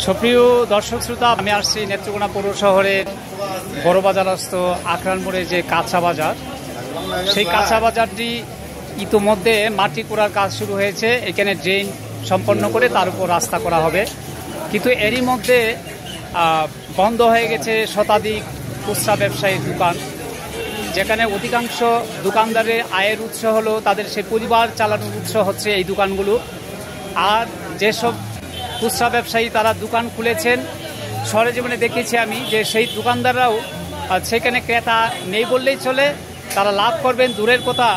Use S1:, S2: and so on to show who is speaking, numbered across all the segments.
S1: সুপ্রিয় দর্শক শ্রোতা, আমি আসছি নেত্রকোনা পৌর শহরের বড় বাজারস্থ আখড়ার মোড়ে যে কাঁচা বাজার, সেই কাঁচা বাজারটি ইতোমধ্যে মাটি কোড়ার কাজ শুরু হয়েছে। এখানে ড্রেন সম্পন্ন করে তার উপর রাস্তা করা হবে, কিন্তু এরই মধ্যে বন্ধ হয়ে গেছে শতাধিক খুচরা ব্যবসায়ীর দোকান, যেখানে অধিকাংশ দোকানদারের আয়ের উৎস হলো তাদের সেই পরিবার চালানোর উৎস হচ্ছে এই দোকানগুলো। আর যেসব খুচরা ব্যবসায়ী তারা দোকান খুলেছেন, সরেজমিনে দেখেছি আমি যে সেই দোকানদাররাও সেখানে ক্রেতা নেই বললেই চলে, তারা লাভ করবেন দূরের কথা,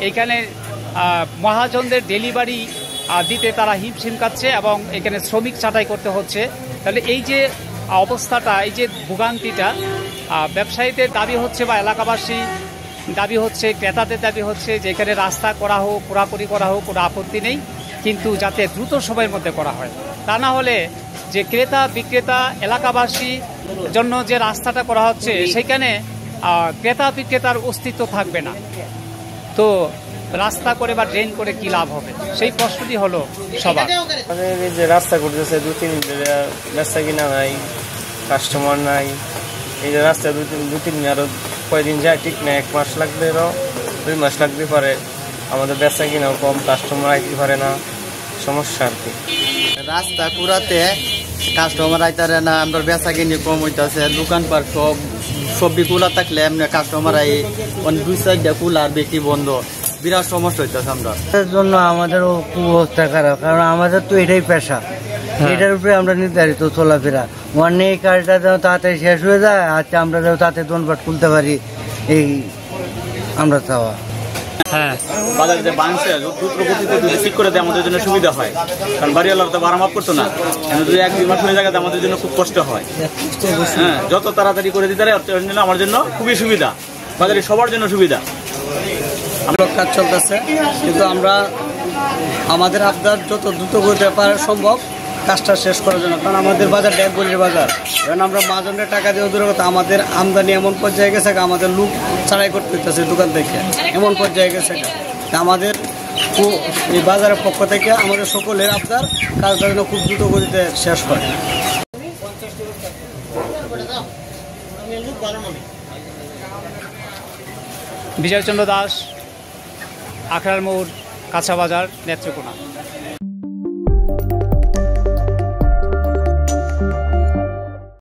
S1: এইখানে মহাজনদের ডেলিভারি দিতে তারা হিমশিম খাচ্ছে এবং এখানে শ্রমিক ছাঁটাই করতে হচ্ছে। তাহলে এই যে অবস্থাটা, এই যে ভোগান্তিটা, ব্যবসায়ীদের দাবি হচ্ছে বা এলাকাবাসী দাবি হচ্ছে, ক্রেতাদের দাবি হচ্ছে যে এখানে রাস্তা করা হোক, খোঁড়াখুড়ি করা হোক, কোনো আপত্তি নেই, কিন্তু যাতে দ্রুত সময়ের মধ্যে করা হয়। তা না হলে যে ক্রেতা বিক্রেতা এলাকাবাসীর জন্য যে রাস্তাটা করা হচ্ছে সেখানে ক্রেতা বিক্রেতার অস্তিত্ব থাকবে না। তো রাস্তা করে বা ড্রেন করে কি লাভ হবে, সেই প্রশ্নটি হলো সবার।
S2: এই যে রাস্তা করতেছে, 2-3 দিন বেচা কিনা নাই, কাস্টমার নাই। এই যে রাস্তা 2-3 দিন আরো কয়দিন যায় ঠিক না, 1 মাস লাগবে, 2 মাস লাগতে পারে। আমাদের বেচা কিনাও কম, কাস্টমার আইতে পারে না, সমস্যা আর কি।
S3: রাস্তা কুড়াতে কাস্টমার আইতারে না, আমরা বেচা কিনি কম হইতেছে। দোকানপাট সবজি কুলা থাকলে এমনি কাস্টমার আই 2-4টা কুলার বিক্রি বন্ধ, বিরাট সমস্যা হইতেছে। আমরা
S4: এর জন্য আমাদের খুব অবস্থা খারাপ, কারণ আমাদের তো এটাই পেশা, এটার উপরে আমরা নির্ধারিত চলাফেরা। মানে এই কাজটা যেন তাড়াতাড়ি শেষ হয়ে যায়, আচ্ছা আমরা যেন তাতে দোকানপাট খুলতে পারি, এই আমরা চাওয়া।
S1: হ্যাঁ,
S5: বাজারে যে বাংছে দ্রুত গতিতে যদি ঠিক করে দেয় আমাদের জন্য সুবিধা হয়, কারণ বাড়িওয়ালারা তো ভাড়া মাফ করতো না। যদি 1-2 মাস হয়ে জায়গাতে আমাদের জন্য খুব কষ্ট হয়। হ্যাঁ, যত তাড়াতাড়ি করে দিতে পারে আমার জন্য খুবই সুবিধা, বাজারে সবার জন্য সুবিধা।
S3: আমরা কাজ চলতেছে, কিন্তু আমরা আমাদের আবদার যত দ্রুত করতে পারা সম্ভব কাজটা শেষ করার জন্য, কারণ আমাদের বাজার ড্যাগবলির বাজার। কারণ আমরা মাঝনের টাকা দিয়ে দূরের কথা, আমাদের আমদানি এমন পর্যায়ে গেছে, আমাদের লোক ছাড়াই করতে হচ্ছে দোকান থেকে, এমন পর্যায়ে গেছে। আমাদের এই বাজারের পক্ষ থেকে আমাদের সকলের আবদার কাজটা যেন খুব দ্রুত গতিতে শেষ করে।
S1: বিজয়চন্দ্র দাস, আখড়ার মোড়, কাঁচা বাজার, নেত্রকোনা।